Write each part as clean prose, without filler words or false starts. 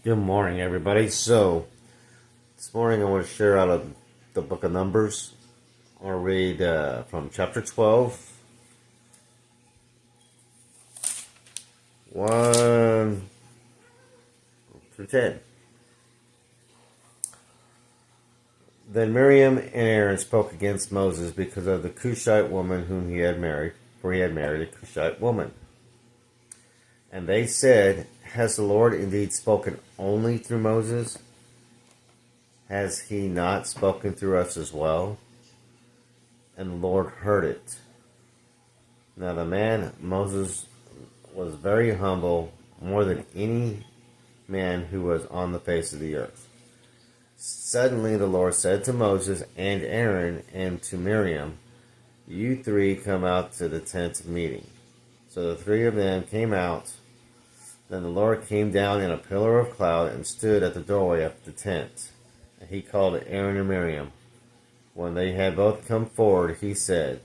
Good morning, everybody. So, this morning I want to share out of the book of Numbers. I'll read from chapter 12, 1 through 10. Then Miriam and Aaron spoke against Moses because of the Cushite woman whom he had married, for he had married a Cushite woman. And they said, "Has the Lord indeed spoken only through Moses? Has he not spoken through us as well?" And the Lord heard it. Now the man Moses was very humble, more than any man who was on the face of the earth. Suddenly the Lord said to Moses and Aaron and to Miriam, "You three come out to the tent of meeting." So the three of them came out. Then the Lord came down in a pillar of cloud and stood at the doorway of the tent. And he called Aaron and Miriam. When they had both come forward, he said,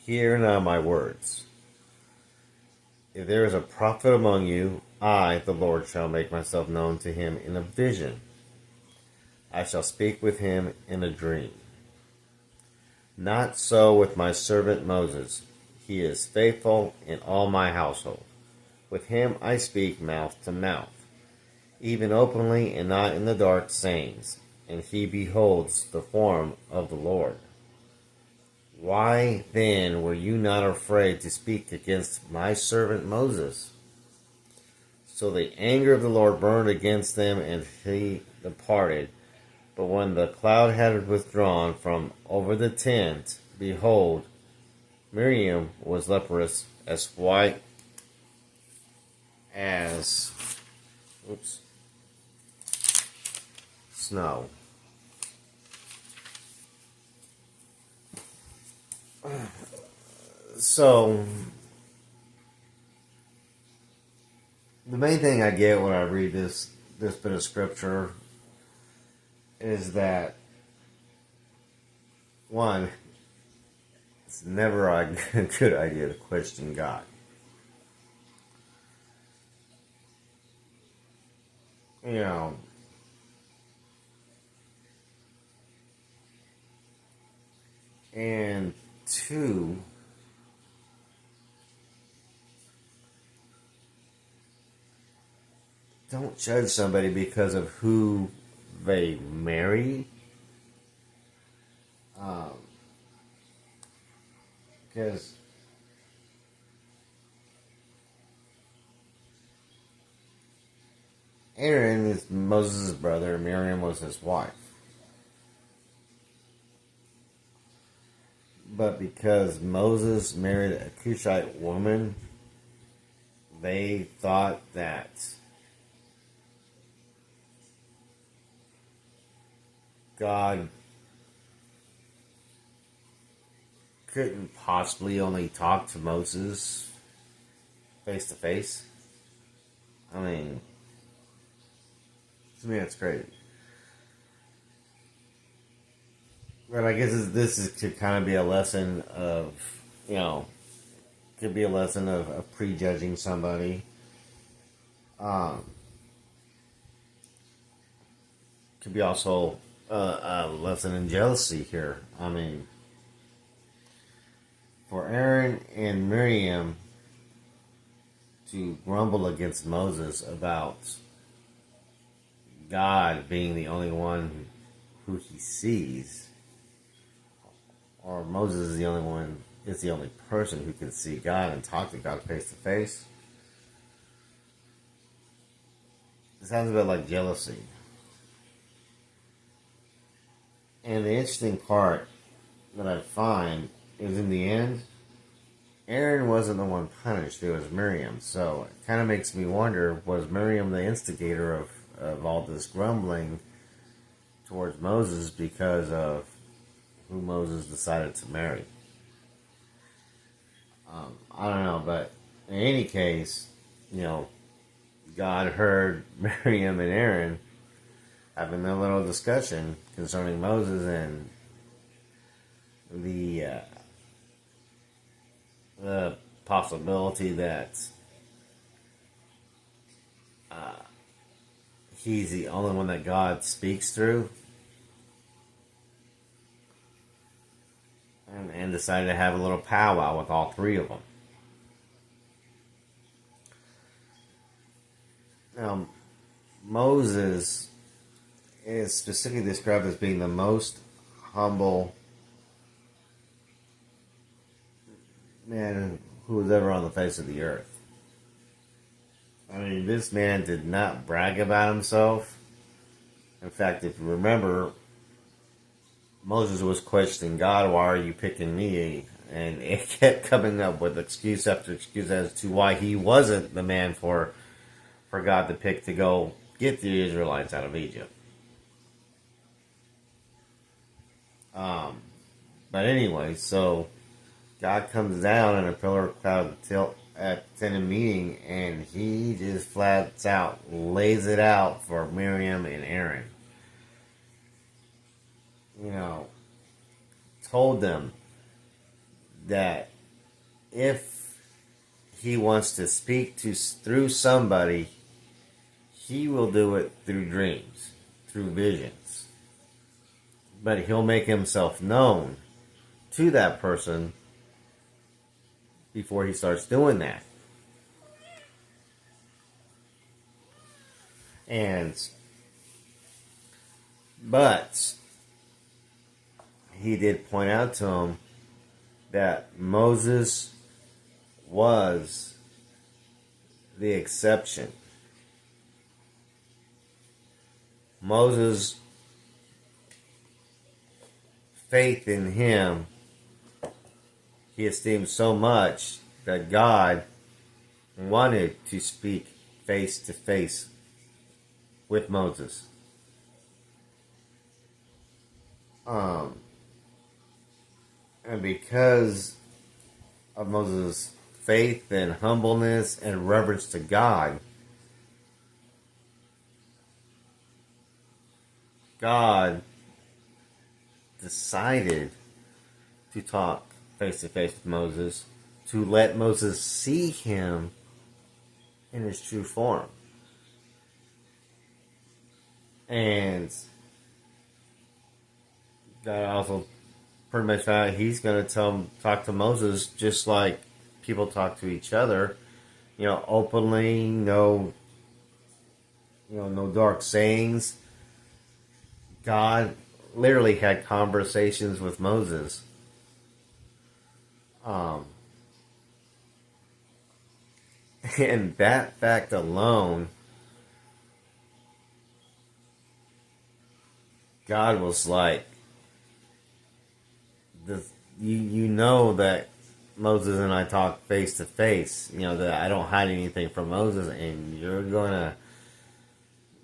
"Hear now my words. If there is a prophet among you, I, the Lord, shall make myself known to him in a vision. I shall speak with him in a dream. Not so with my servant Moses. He is faithful in all my household. With him I speak mouth to mouth, even openly and not in the dark sayings, and he beholds the form of the Lord. Why then were you not afraid to speak against my servant Moses?" So the anger of the Lord burned against them, and he departed. But when the cloud had withdrawn from over the tent, behold, Miriam was leprous, as white as snow. So, the main thing I get when I read this bit of scripture is that, one, it's never a good idea to question God. You know, and two, don't judge somebody because of who they marry. Because Aaron is Moses' brother, and Miriam was his wife. But because Moses married a Cushite woman, they thought that God couldn't possibly only talk to Moses face to face. I mean, to me, that's crazy. But I guess this could kind of be a lesson of, could be a lesson of prejudging somebody. Could be also a lesson in jealousy here. I mean, for Aaron and Miriam to grumble against Moses about God being the only one who he sees, or Moses is the only person who can see God and talk to God face to face. It sounds a bit like jealousy. And the interesting part that I find is, in the end, Aaron wasn't the one punished, it was Miriam. So it kind of makes me wonder, was Miriam the instigator of all this grumbling towards Moses because of who Moses decided to marry? I don't know, but in any case, God heard Miriam and Aaron having a little discussion concerning Moses and the possibility that he's the only one that God speaks through, and decided to have a little powwow with all three of them. Now, Moses is specifically described as being the most humble man who was ever on the face of the earth. I mean, this man did not brag about himself. In fact, if you remember, Moses was questioning God, why are you picking me? And it kept coming up with excuse after excuse as to why he wasn't the man for God to pick to go get the Israelites out of Egypt. But anyway, so God comes down in a pillar of cloud at the meeting, and he just flat out lays it out for Miriam and Aaron. You know, told them that if he wants to speak through somebody, he will do it through dreams, through visions. But he'll make himself known to that person before he starts doing that. But he did point out to him that Moses was the exception. Moses' faith in him, he esteemed so much that God wanted to speak face to face with Moses. And because of Moses' faith and humbleness and reverence to God, God decided to talk face to face with Moses, to let Moses see him in his true form. And God also pretty much found out he's going to talk to Moses just like people talk to each other, openly, no dark sayings. God literally had conversations with Moses. And that fact alone, God was like, you know that Moses and I talk face to face, that I don't hide anything from Moses, and you're gonna,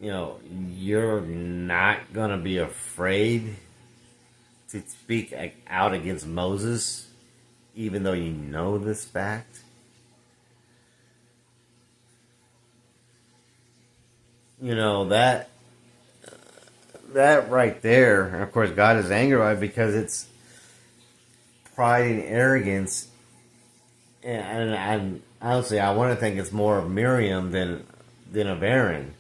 you're not gonna be afraid to speak out against Moses, even though you know this fact. That right there, and of course God is angry by it because it's pride and arrogance, and honestly, I want to think it's more of Miriam than of Aaron.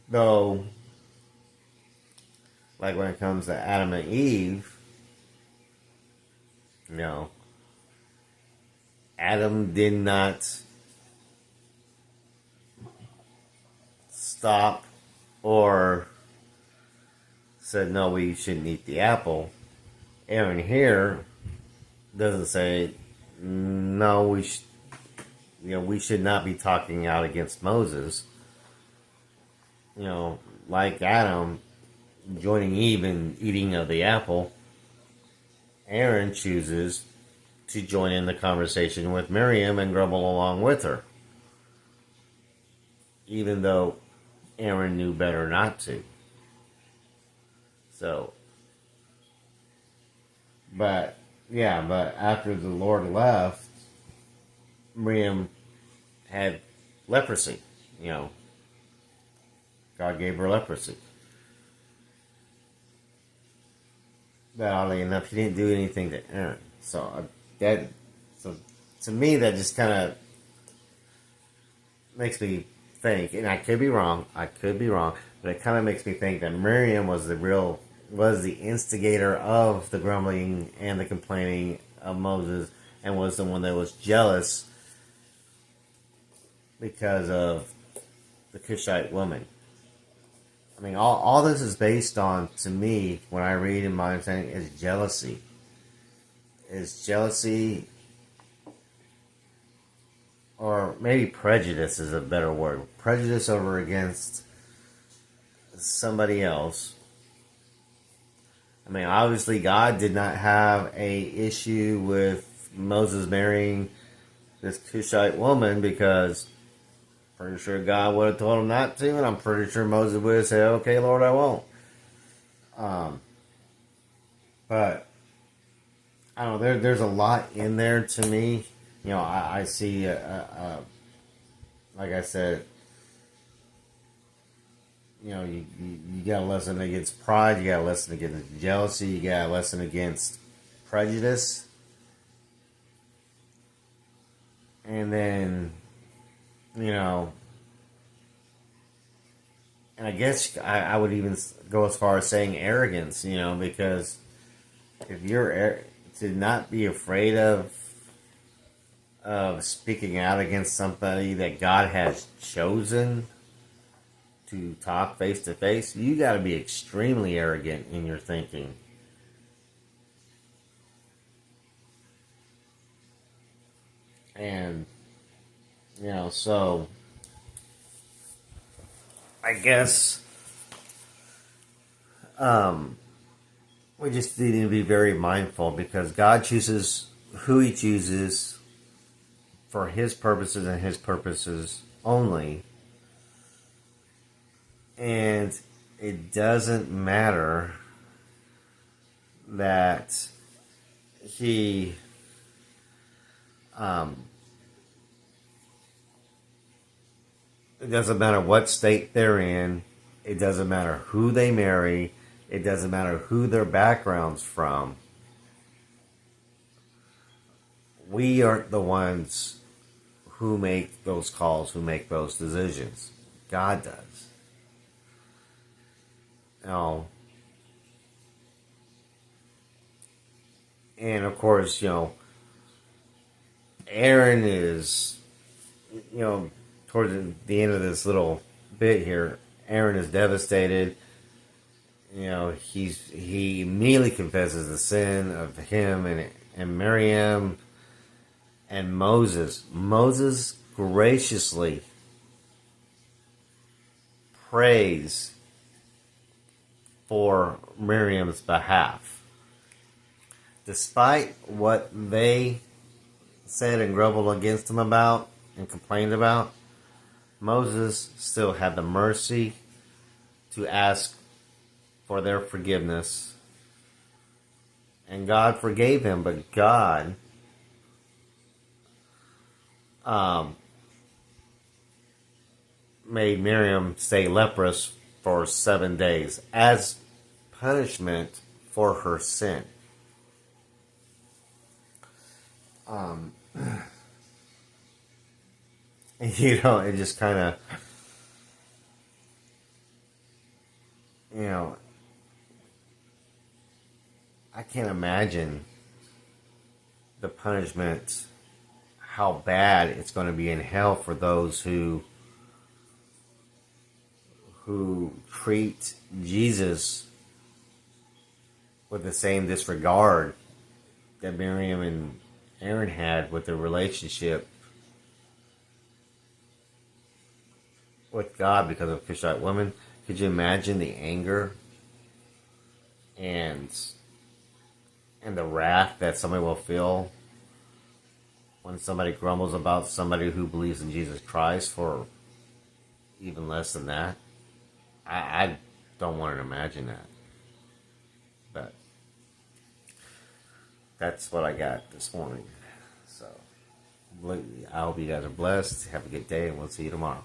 Though, like when it comes to Adam and Eve, Adam did not stop or said, no, we shouldn't eat the apple. Aaron here doesn't say, no, we should not be talking out against Moses. Like Adam joining Eve in eating of the apple, Aaron chooses to join in the conversation with Miriam and grumble along with her, even though Aaron knew better not to. So, but after the Lord left, Miriam had leprosy. God gave her leprosy. But oddly enough, he didn't do anything to Aaron. So that So to me, that just kind of makes me think, and I could be wrong, but it kind of makes me think that Miriam was the instigator of the grumbling and the complaining of Moses, and was the one that was jealous because of the Cushite woman. I mean, all this is based on, to me, when I read in my understanding, is jealousy. Is jealousy, or maybe prejudice is a better word. Prejudice over against somebody else. I mean, obviously God did not have a issue with Moses marrying this Cushite woman, because I'm pretty sure God would have told him not to, and I'm pretty sure Moses would have said, okay, Lord, I won't. But I don't know, there's a lot in there to me. You know, I see, like I said, you know, you got a lesson against pride, you got a lesson against jealousy, you got a lesson against prejudice. And then, you know, and I guess I would even go as far as saying arrogance, you know, because if you're to not be afraid of speaking out against somebody that God has chosen to talk face to face, you got to be extremely arrogant in your thinking. And, you know, so I guess we just need to be very mindful, because God chooses who He chooses for His purposes and His purposes only. And it doesn't matter that He it doesn't matter what state they're in. It doesn't matter who they marry. It doesn't matter who their background's from. We aren't the ones who make those calls, who make those decisions. God does. You know, and of course, you know, Aaron is, you know, towards the end of this little bit here, Aaron is devastated. You know, he immediately confesses the sin of him and Miriam and Moses. Moses graciously prays for Miriam's behalf. Despite what they said and grumbled against him about and complained about, Moses still had the mercy to ask for their forgiveness. And God forgave him, but God made Miriam stay leprous for 7 days as punishment for her sin. You know, it just kind of, you know, I can't imagine the punishment, how bad it's going to be in hell for those who treat Jesus with the same disregard that Miriam and Aaron had with their relationship with God because of Cushite women. Could you imagine the anger and the wrath that somebody will feel when somebody grumbles about somebody who believes in Jesus Christ for even less than that? I don't want to imagine that. But that's what I got this morning. So I hope you guys are blessed. Have a good day, and we'll see you tomorrow.